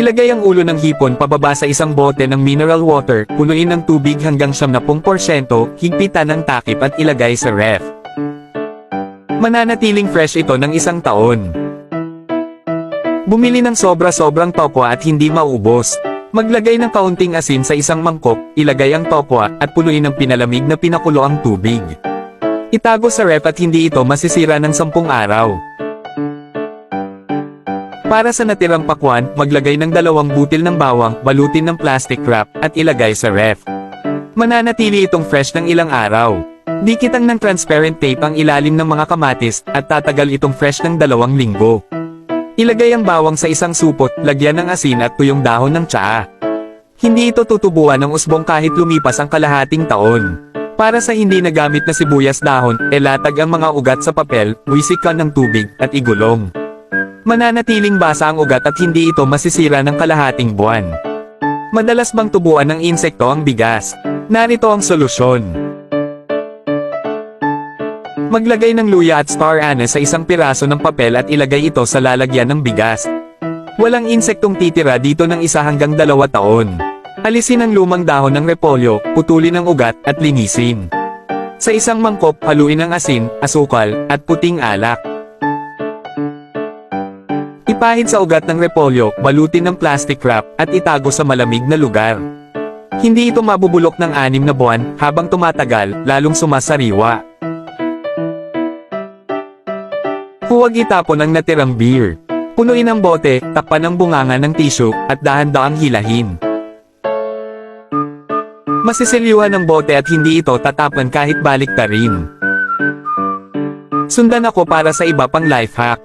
Ilagay ang ulo ng hipon pababa sa isang bote ng mineral water, punuin ng tubig hanggang 70%, higpitan ng takip at ilagay sa ref. Mananatiling fresh ito ng 1 taon. Bumili ng sobra-sobrang tokwa at hindi maubos. Maglagay ng kaunting asin sa isang mangkok, ilagay ang tokwa, at punuin ng pinalamig na pinakulo ang tubig. Itago sa ref at hindi ito masisira ng 10 araw. Para sa natirang pakwan, maglagay ng 2 butil ng bawang, balutin ng plastic wrap, at ilagay sa ref. Mananatili itong fresh ng ilang araw. Dikitan ng transparent tape ang ilalim ng mga kamatis, at tatagal itong fresh ng 2 linggo. Ilagay ang bawang sa isang supot, lagyan ng asin at tuyong dahon ng tsaa. Hindi ito tutubuan ng usbong kahit lumipas ang kalahating taon. Para sa hindi nagamit na sibuyas dahon, ilatag ang mga ugat sa papel, wisikan ng tubig, at igulong. Mananatiling basa ang ugat at hindi ito masisira ng kalahating buwan. Madalas bang tubuan ng insekto ang bigas? Narito ang solusyon. Maglagay ng luya at star anise sa isang piraso ng papel at ilagay ito sa lalagyan ng bigas. Walang insektong titira dito ng 1 hanggang 2 taon. Alisin ang lumang dahon ng repolyo, putulin ang ugat, at linisin. Sa isang mangkok, haluin ang asin, asukal, at puting alak. Ipahid sa ugat ng repolyo, balutin ng plastic wrap, at itago sa malamig na lugar. Hindi ito mabubulok ng 6 na buwan, habang tumatagal, lalong sumasariwa. Huwag itapon ang natirang beer. Punuin ang bote, takpan ang bunganga ng tissue, at dahan-daang hilahin. Masisiliwan ang bote at hindi ito tatapan kahit baliktarin. Sundan ako para sa iba pang life hack.